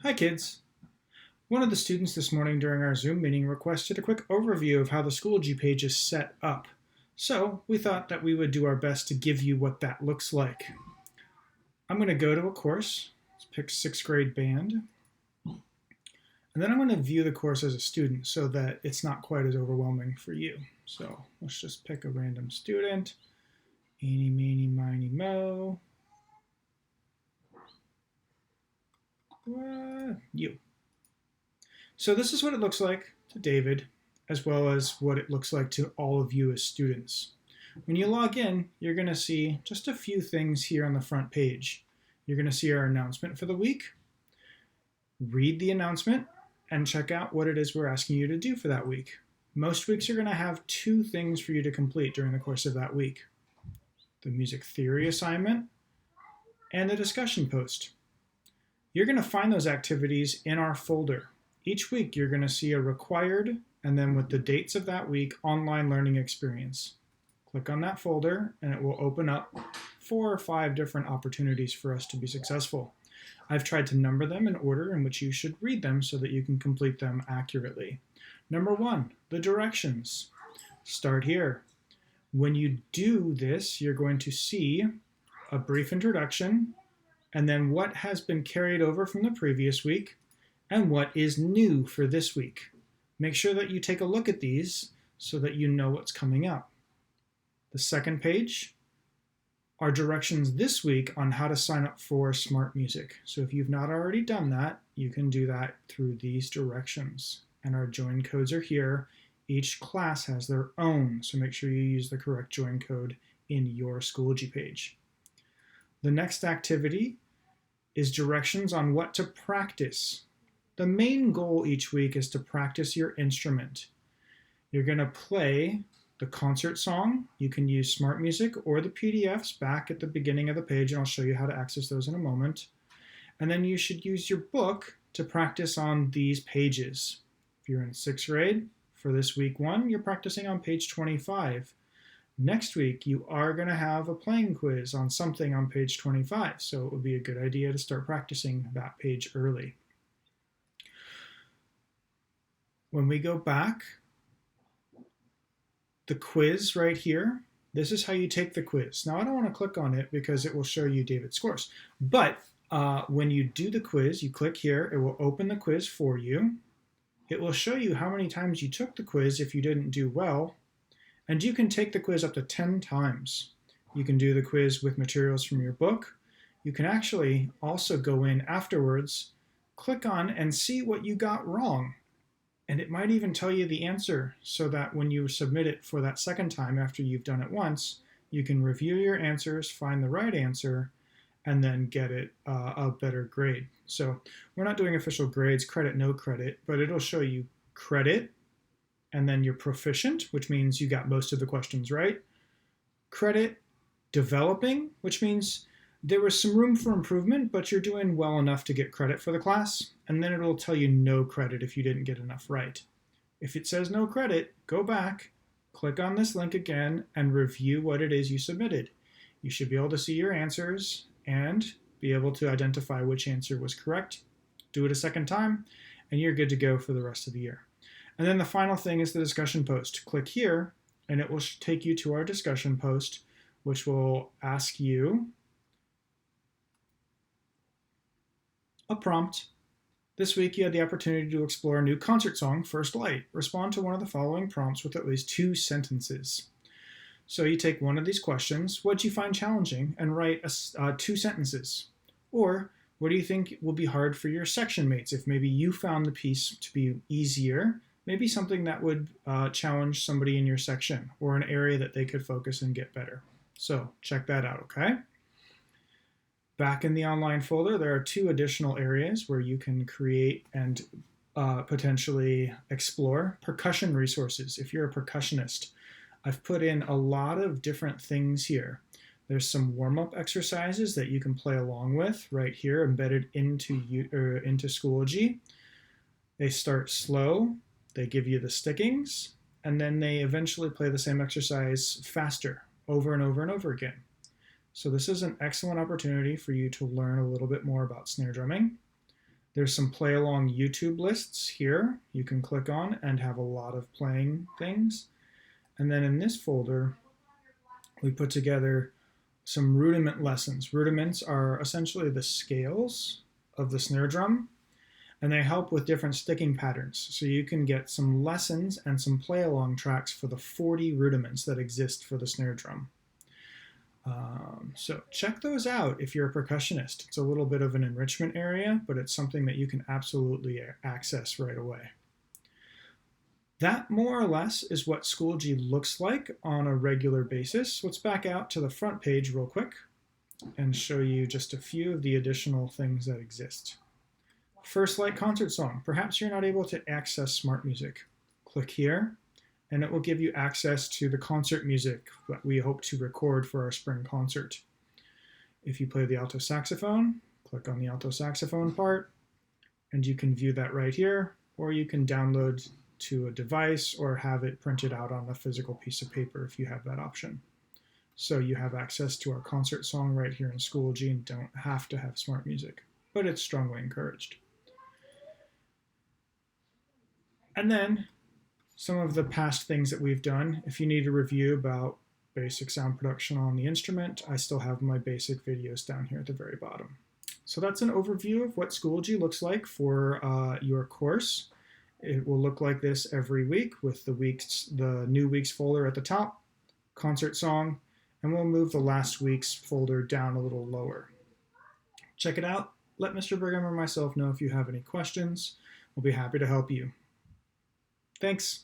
Hi kids! One of the students this morning during our Zoom meeting requested a quick overview of how the Schoology page is set up. So we thought that we would do our best to give you what that looks like. I'm going to go to a course. Let's pick 6th grade band. And then I'm going to view the course as a student so that it's not quite as overwhelming for you. So let's just pick a random student. Eeny, meeny, miny, mo. You. So this is what it looks like to David, as well as what it looks like to all of you as students. When you log in, you're going to see just a few things here on the front page. You're going to see our announcement for the week. Read the announcement and check out what it is we're asking you to do for that week. Most weeks are going to have 2 things for you to complete during the course of that week: the music theory assignment and the discussion post. You're going to find those activities in our folder. Each week you're going to see a required, and then with the dates of that week, online learning experience. Click on that folder and it will open up 4 or 5 different opportunities for us to be successful. I've tried to number them in order in which you should read them so that you can complete them accurately. Number 1, the directions. Start here. When you do this, you're going to see a brief introduction and then what has been carried over from the previous week and what is new for this week. Make sure that you take a look at these so that you know what's coming up. The second page are directions this week on how to sign up for Smart Music. So if you've not already done that, you can do that through these directions. And our join codes are here. Each class has their own, so make sure you use the correct join code in your Schoology page. The next activity is directions on what to practice. The main goal each week is to practice your instrument. You're going to play the concert song. You can use Smart Music or the PDFs back at the beginning of the page, and I'll show you how to access those in a moment. And then you should use your book to practice on these pages. If you're in 6th grade, for this week 1, you're practicing on page 25. Next week, you are going to have a playing quiz on something on page 25, so it would be a good idea to start practicing that page early. When we go back, the quiz right here, this is how you take the quiz. Now, I don't want to click on it because it will show you David's scores. But when you do the quiz, you click here, it will open the quiz for you. It will show you how many times you took the quiz if you didn't do well. And you can take the quiz up to 10 times. You can do the quiz with materials from your book. You can actually also go in afterwards, click on and see what you got wrong. And it might even tell you the answer so that when you submit it for that second time after you've done it once, you can review your answers, find the right answer, and then get it a better grade. So we're not doing official grades, credit, no credit, but it'll show you credit, and then you're proficient, which means you got most of the questions right. Credit, developing, which means there was some room for improvement, but you're doing well enough to get credit for the class. And then it'll tell you no credit if you didn't get enough right. If it says no credit, go back, click on this link again, and review what it is you submitted. You should be able to see your answers and be able to identify which answer was correct. Do it a second time, and you're good to go for the rest of the year. And then the final thing is the discussion post. Click here, and it will take you to our discussion post, which will ask you a prompt. This week you had the opportunity to explore a new concert song, First Light. Respond to one of the following prompts with at least 2 sentences. So you take one of these questions, what do you find challenging, and write 2 sentences. Or what do you think will be hard for your section mates if maybe you found the piece to be easier, maybe something that would challenge somebody in your section or an area that they could focus and get better. So check that out, okay? Back in the online folder, there are 2 additional areas where you can create and potentially explore percussion resources. If you're a percussionist, I've put in a lot of different things here. There's some warm-up exercises that you can play along with right here, embedded into Schoology. They start slow, they give you the stickings, and then they eventually play the same exercise faster, over and over and over again. So this is an excellent opportunity for you to learn a little bit more about snare drumming. There's some play along YouTube lists here you can click on and have a lot of playing things. And then in this folder, we put together some rudiment lessons. Rudiments are essentially the scales of the snare drum, and they help with different sticking patterns. So you can get some lessons and some play along tracks for the 40 rudiments that exist for the snare drum. So check those out if you're a percussionist. It's a little bit of an enrichment area, but it's something that you can absolutely access right away. That more or less is what Schoology looks like on a regular basis. Let's back out to the front page real quick and show you just a few of the additional things that exist. First Light Concert Song. Perhaps you're not able to access Smart Music. Click here, and it will give you access to the concert music that we hope to record for our spring concert. If you play the alto saxophone, click on the alto saxophone part, and you can view that right here, or you can download to a device or have it printed out on a physical piece of paper if you have that option. So you have access to our concert song right here in Schoology and don't have to have Smart Music, but it's strongly encouraged. And then some of the past things that we've done. If you need a review about basic sound production on the instrument, I still have my basic videos down here at the very bottom. So that's an overview of what Schoology looks like for your course. It will look like this every week with the new week's folder at the top, concert song, and we'll move the last week's folder down a little lower. Check it out. Let Mr. Brigham or myself know if you have any questions. We'll be happy to help you. Thanks.